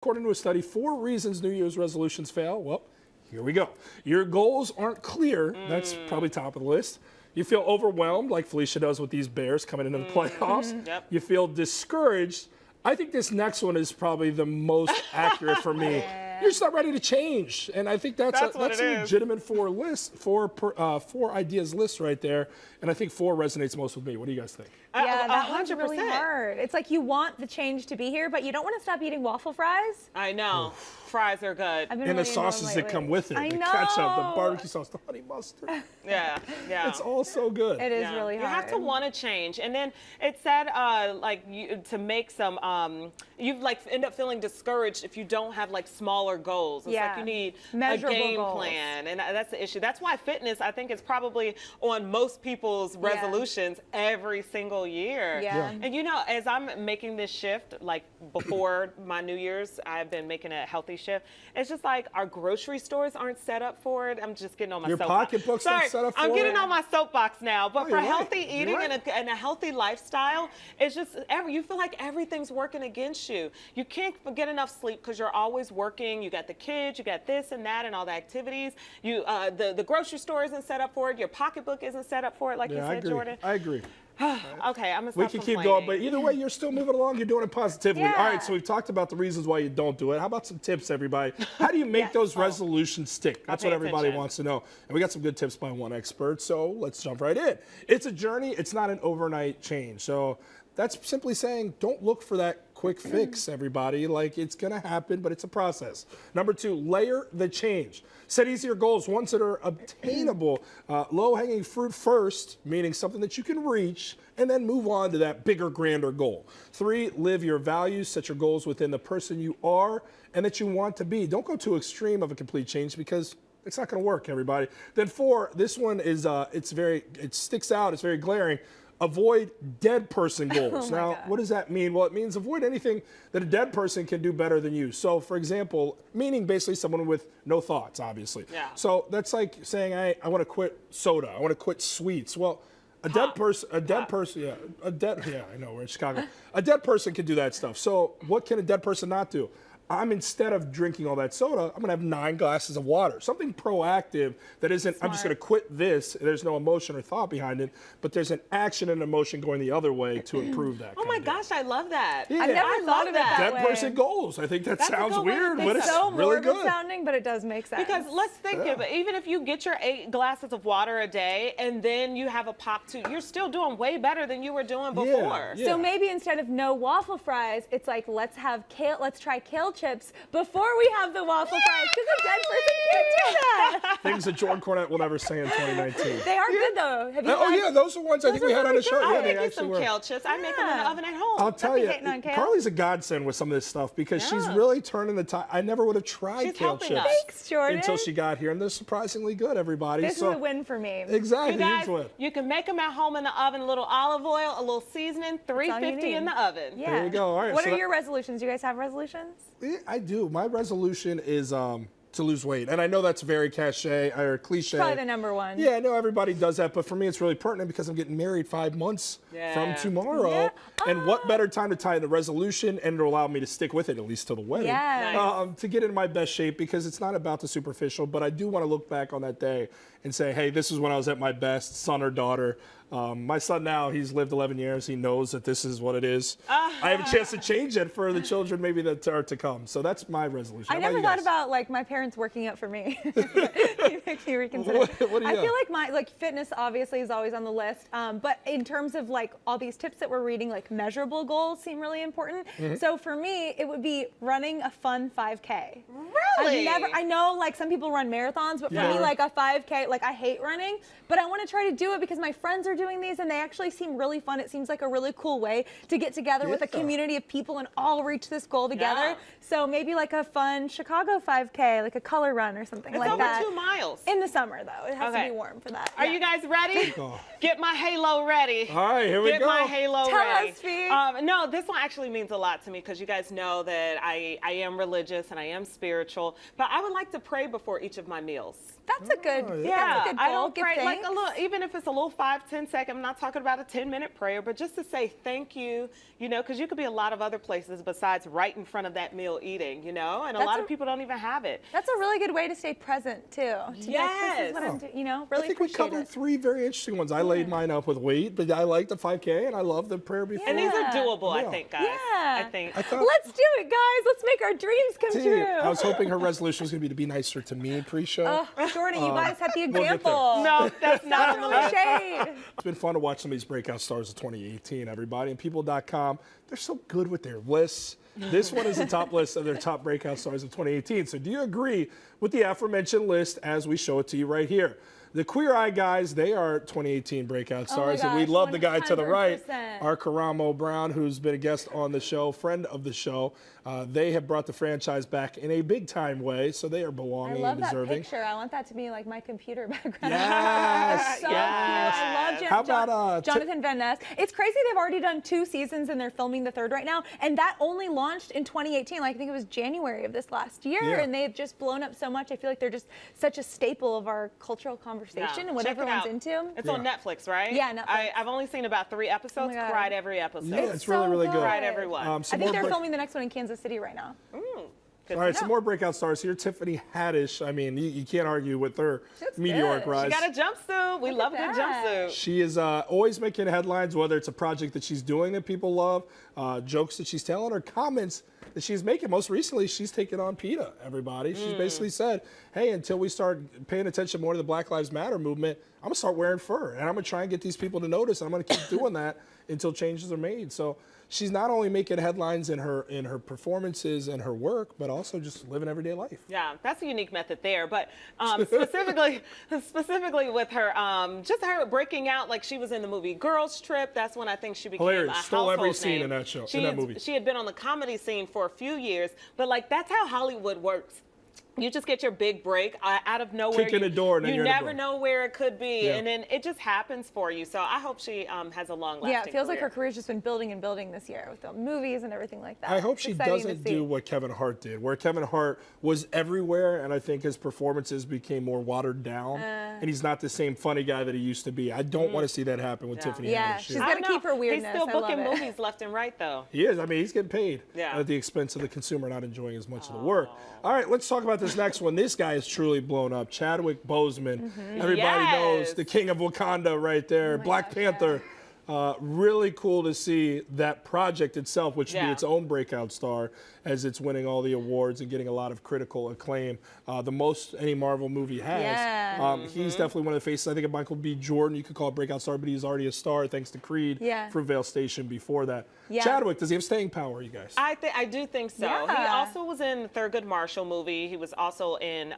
According to a study, 4 reasons New Year's resolutions fail. Well, here we go. Your goals aren't clear. That's probably top of the list. You feel overwhelmed, like Felicia does with these Bears coming into the playoffs. Yep. You feel discouraged. I think this next one is probably the most accurate for me. You're just not ready to change, and I think that's a legitimate 4 ideas list right there. And I think 4 resonates most with me. What do you guys think? Yeah, that one's 100%. really hard. It's like you want the change to be here, but you don't want to stop eating waffle fries. I know. Fries are good. I've been And really the into them sauces that lately. come with it, I the know. ketchup, the barbecue sauce, the honey mustard. Yeah, yeah. It's all so good. It is really hard. You have to want to change, and then it said to make some. You end up feeling discouraged if you don't have smaller goals. It's like you need measurable a game goals. plan, and that's the issue. That's why fitness, I think, is probably on most people's resolutions every single year. Yeah. And as I'm making this shift, before my New Year's, I've been making a healthy shift. It's just our grocery stores aren't set up for it. I'm just getting on my soapbox. Your pocketbooks aren't set up for it? I'm getting on my soapbox now. But for you're healthy right. eating You're right. and a healthy lifestyle, it's just you feel like everything's working against you. You can't get enough sleep because you're always working. You got the kids, you got this and that and all the activities. You the grocery store isn't set up for it. Your pocketbook isn't set up for it, like you said, Jordan. I agree. Okay, I'm gonna stop We can keep going, but either way, you're still moving along. You're doing it positively. Yeah. All right, so we've talked about the reasons why you don't do it. How about some tips, everybody? How do you make those resolutions stick? That's what everybody wants to know. And we got some good tips by one expert, so let's jump right in. It's a journey. It's not an overnight change. So that's simply saying don't look for that quick fix, everybody. It's going to happen, but it's a process. Number 2, layer the change. Set easier goals, ones that are obtainable. Low-hanging fruit first, meaning something that you can reach, and then move on to that bigger, grander goal. 3, live your values. Set your goals within the person you are and that you want to be. Don't go too extreme of a complete change because it's not going to work, everybody. Then 4, this one is it sticks out. It's very glaring. Avoid dead person goals. Now, what does that mean? Well, it means avoid anything that a dead person can do better than you. So, for example, meaning basically someone with no thoughts, obviously. Yeah. So that's like saying, I want to quit soda. I want to quit sweets. Well, I know, we're in Chicago. A dead person can do that stuff. So what can a dead person not do? Instead of drinking all that soda, I'm going to have 9 glasses of water. Something proactive that isn't, I'm just going to quit this. There's no emotion or thought behind it, but there's an action and emotion going the other way to improve that. Oh my gosh, I love that. Yeah. I never thought of it that way. Dead person goals. I think that sounds weird, but it's so really morbid good. sounding, but it does make sense. Because let's think of it. Even if you get your 8 glasses of water a day and then you have a pop too, you're still doing way better than you were doing before. Yeah. So maybe instead of no waffle fries, it's like let's try kale chips before we have the waffle fries, because a dead person can't do that. Things that Jordan Cornette will never say in 2019. They are good though. Have you Oh yeah, those are ones I think we had on the show. I Yeah, they make you actually some were. kale chips. I make them in the oven at home. I'll tell you, hating on kale. Carly's a godsend with some of this stuff because she's really turning the tide. I never would have tried She's kale helping chips us. Thanks, Jordan. until she got here, and they're surprisingly good, everybody. This is a win for me. Exactly, You guys, huge win. you can make them at home in the oven. A little olive oil, a little seasoning, $3.50 in the oven. Yeah. There you go. All right, What so are your resolutions? Do you guys have resolutions? Yeah, I do. My resolution is to lose weight, and I know that's very cliche or cliche. Probably the number one. Yeah, I know everybody does that, but for me, it's really pertinent because I'm getting married 5 months from tomorrow. Yeah. And what better time to tie in the resolution and to allow me to stick with it, at least till the wedding, Yeah. Nice. to get in my best shape, because it's not about the superficial, but I do want to look back on that day and say, hey, this is when I was at my best, son or daughter. My son now, he's lived 11 years. He knows that this is what it is. I have a chance to change it for the children maybe that are to come. So that's my resolution. I How about never you thought guys? about my parents working out for me. It makes me reconsider. What do you I got? feel like fitness obviously is always on the list, but in terms of all these tips that we're reading, measurable goals seem really important. So for me, it would be running a fun 5K. Really? I know some people run marathons, but for me a 5K, I hate running, but I want to try to do it because my friends are doing these and they actually seem really fun. It seems like a really cool way to get together with a community of people and all reach this goal together. Yeah. So maybe a fun Chicago 5K, a color run or something like that. It's over 2 miles. In the summer though, it has to be warm for that. Are you guys ready? Get my halo ready. All right, here we go. Get my halo Tell ready. us, Fee. No, this one actually means a lot to me because you guys know that I am religious and I am spiritual, but I would like to pray before each of my meals. That's a good, Yeah, that's a good goal. I don't Give pray thanks. even if it's a little 5-10 10-second, I'm not talking about a 10-minute prayer, but just to say thank you, you know, because you could be a lot of other places besides right in front of that meal eating, you know, and a lot of people don't even have it. That's a really good way to stay present too. To be like, this is what I'm doing, you know, really I think we covered 3 very interesting ones. I laid mine up with weight, but I like the 5K and I love the prayer before. And these are doable, I think, guys. Yeah. I think. Let's do it, guys. Let's make our dreams come true. I was hoping her resolution was going to be nicer to me pre-show. Jordan, you guys had the get there. example. No, that's not on the list. Shade. It's been fun to watch some of these breakout stars of 2018, everybody. And people.com, they're so good with their lists. This one is the top list of their top breakout stars of 2018. So do you agree with the aforementioned list as we show it to you right here? The Queer Eye guys, they are 2018 breakout stars, and we gosh, love the guy to the right, 100%. our Karamo Brown, who's been a guest on the show, friend of the show. They have brought the franchise back in a big-time way, so they are I belonging love and that deserving. picture. I want that to be like my computer background. Yes, So yes. cute. I love How about, Jonathan Van Ness. It's crazy they've already done 2 seasons and they're filming the 3rd right now. And that only launched in 2018. Like I think it was January of this last year. Yeah. And they've just blown up so much. I feel like they're just such a staple of our cultural conversation and what Check it everyone's out. into. It's on Netflix, right? Yeah, Netflix. I've only seen about 3 episodes. God. Cried every episode. Yeah, it's really, really good. Cried every one. I think they're filming the next one in Kansas City right now. Good All right, to some know. more breakout stars here. Tiffany Haddish. I mean, you can't argue with her That's meteoric good. rise. She got a jumpsuit. We love a good that. jumpsuit. She is always making headlines, whether it's a project that she's doing that people love, jokes that she's telling, or comments that she's making. Most recently, she's taken on PETA, everybody. She's basically said, hey, until we start paying attention more to the Black Lives Matter movement, I'm going to start wearing fur, and I'm going to try and get these people to notice, and I'm going to keep doing that until changes are made. So she's not only making headlines in her performances and her work, but also just living everyday life. Yeah, that's a unique method there. But specifically with her, just her breaking out, like she was in the movie Girls Trip. That's when I think she became Hilarious. a Stole every household scene name. in that show, in that movie. She had been on the comedy scene for a few years, but like that's how Hollywood works. You just get your big break out of nowhere. Kick in the door and then you you're in the never door. know where it could be, Yeah. and then it just happens for you. So I hope she has a long-lasting Yeah, it feels like career. her career's just been building and building this year with the movies and everything like that. I hope It's she exciting to doesn't see. do what Kevin Hart did, where Kevin Hart was everywhere, and I think his performances became more watered down, and he's not the same funny guy that he used to be. I don't want to see that happen with Tiffany Yeah, Haddish. she's I got to don't keep know. her weirdness. He's still I love booking it. movies left and right, though. He is. I mean, he's getting paid Yeah. at the expense of the consumer not enjoying as much of the work. All right, let's talk about this next one. This guy is truly blown up. Chadwick Boseman. Everybody Yes. knows the king of Wakanda right there. Black Panther. Really cool to see that project itself, which should be Yeah. its own breakout star, as it's winning all the awards and getting a lot of critical acclaim. The most any Marvel movie has. Yeah. He's definitely one of the faces. I think of Michael B. Jordan, you could call it breakout star, but he's already a star thanks to Creed, Yeah. Fruitvale Station before that. Yeah. Chadwick, does he have staying power, you guys? I do think so. He Yeah. also was in the Thurgood Marshall movie. He was also in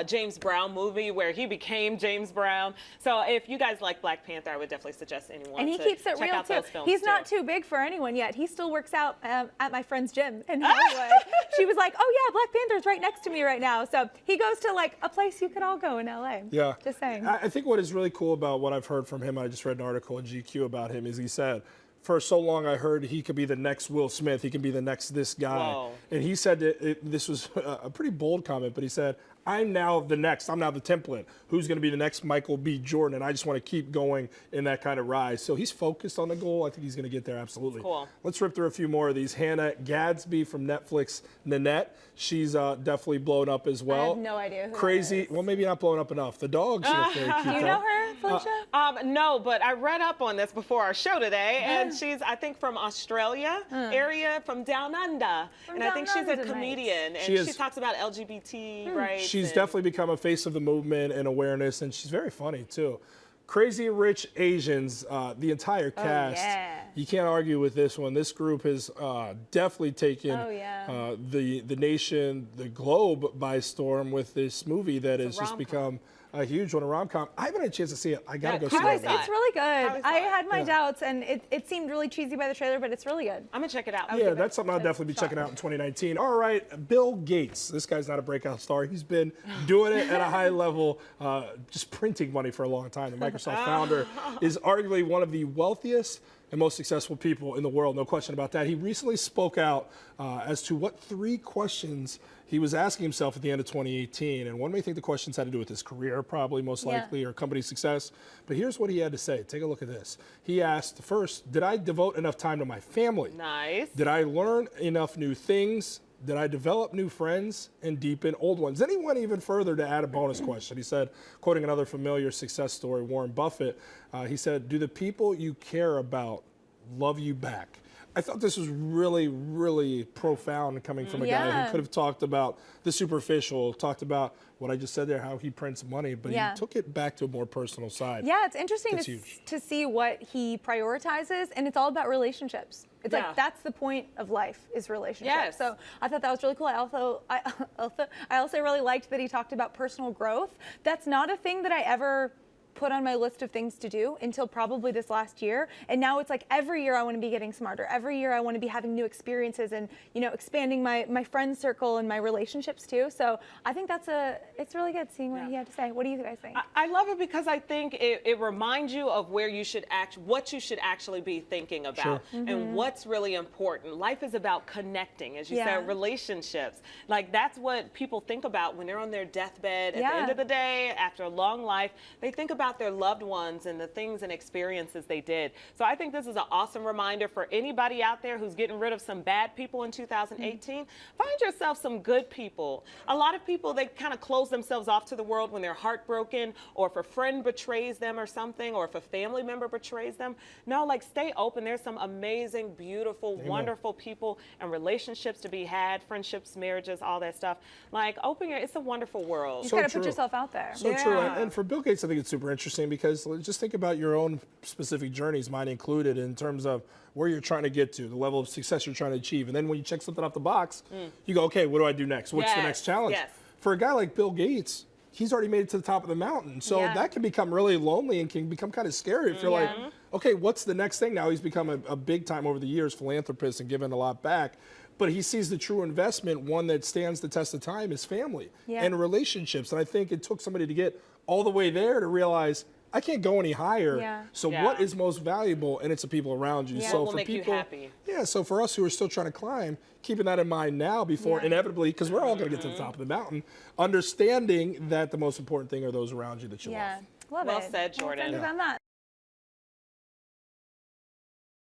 James Brown movie where he became James Brown. So if you guys like Black Panther, I would definitely suggest anyone And he to keeps it check real out too. those films He's too. not too big for anyone yet. He still works out at my friend's gym in Hollywood. She was like, "Oh yeah, Black Panther's right next to me right now." So he goes to like a place you could all go in LA. Yeah. Just saying. I think what is really cool about what I've heard from him, I just read an article in GQ about him, is he said, for so long I heard he could be the next Will Smith, he could be the next this guy. Whoa. And he said that this was a pretty bold comment, but he said, I'm now the next, I'm now the template. Who's going to be the next Michael B. Jordan? And I just want to keep going in that kind of rise. So he's focused on the goal. I think he's going to get there, absolutely. Cool. Let's rip through a few more of these. Hannah Gadsby from Netflix, Nanette. She's definitely blown up as well. have no idea who that Crazy. is. Well, maybe not blown up enough. The dog, she looks very cute. Do you though. know her, Felicia? No, but I read up on this before our show today, and she's, I think, from Australia area, from down under. And I think down she's a under, nice. comedian, and She is. she talks about LGBT rights. She's and- definitely become a face of the movement and awareness, and she's very funny too. Crazy Rich Asians, the entire cast. yeah. You can't argue with this one. This group has definitely taken Oh, yeah. the nation, the globe by storm with this movie that has just rom-com. become a huge one, a rom-com. I haven't had a chance to see it. I gotta Yeah, go you see guys it. saw It's really good. How I is it? had my doubts, and it seemed really cheesy by the trailer, but it's really good. I'm gonna check it out. Yeah, that's something I'll definitely be checking out in 2019. All right, Bill Gates. This guy's not a breakout star. He's been doing it at a high level, just printing money for a long time. The Microsoft founder is arguably one of the wealthiest and most successful people in the world, no question about that. He recently spoke out as to what 3 questions he was asking himself at the end of 2018. And one may think the questions had to do with his career, probably, most likely, or company success. But here's what he had to say. Take a look at this. He asked, first, did I devote enough time to my family? Nice. Did I learn enough new things? Did I develop new friends and deepen old ones? Then he went even further to add a bonus question. He said, quoting another familiar success story, Warren Buffett, he said, do the people you care about love you back? I thought this was really, really profound coming from a guy who could have talked about the superficial, talked about what I just said there, how he prints money, but he took it back to a more personal side. Yeah, it's interesting That's to see what he prioritizes, and it's all about relationships. It's like that's the point of life is relationships. Yes. So I thought that was really cool. I also really liked that he talked about personal growth. That's not a thing that I ever put on my list of things to do until probably this last year. And now it's like every year I want to be getting smarter. Every year I want to be having new experiences and, you know, expanding my friend circle and my relationships too. So I think it's really good seeing what he had to say. What do you guys think? I love it because I think it reminds you of where you should what you should actually be thinking about and what's really important. Life is about connecting, as you said, relationships. Like that's what people think about when they're on their deathbed at the end of the day, after a long life. They think about their loved ones and the things and experiences they did. So I think this is an awesome reminder for anybody out there who's getting rid of some bad people in 2018. Find yourself some good people. A lot of people, they kind of close themselves off to the world when they're heartbroken, or if a friend betrays them or something, or if a family member betrays them. No, like stay open. There's some amazing, beautiful, wonderful people and relationships to be had, friendships, marriages, all that stuff. Like it's a wonderful world. You got to put yourself out there. So true. And for Bill Gates, I think it's super interesting because just think about your own specific journeys, mine included, in terms of where you're trying to get to, the level of success you're trying to achieve. And then when you check something off the box, you go, okay, what do I do next? What's the next challenge? For a guy like Bill Gates, he's already made it to the top of the mountain. So that can become really lonely and can become kind of scary if you're like, okay, what's the next thing? Now he's become a big time over the years philanthropist and given a lot back. But he sees the true investment, one that stands the test of time, is family and relationships. And I think it took somebody to get all the way there to realize I can't go any higher. So what is most valuable? And it's the people around you. So what will make you happy. So for us who are still trying to climb, keeping that in mind now before inevitably, because we're all going to get to the top of the mountain, understanding that the most important thing are those around you that you love. Love it. Well said, Jordan. Well,